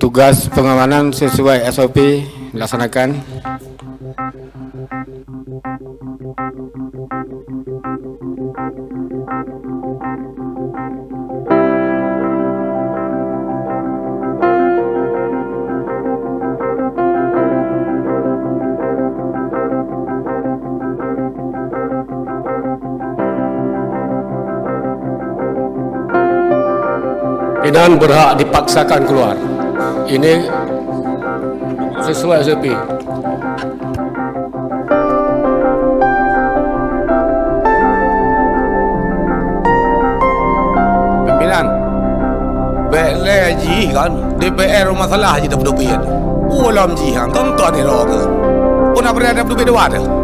Tugas pengamanan sesuai SOP dilaksanakan. Pimpinan berhak dipaksakan keluar. Ini sesuai SOP. Pimpinan, bele ji kan DPR masalah je dah berdobian. Ulam ji hang tonton ni roga. Pun apa ada berdobian dua dah.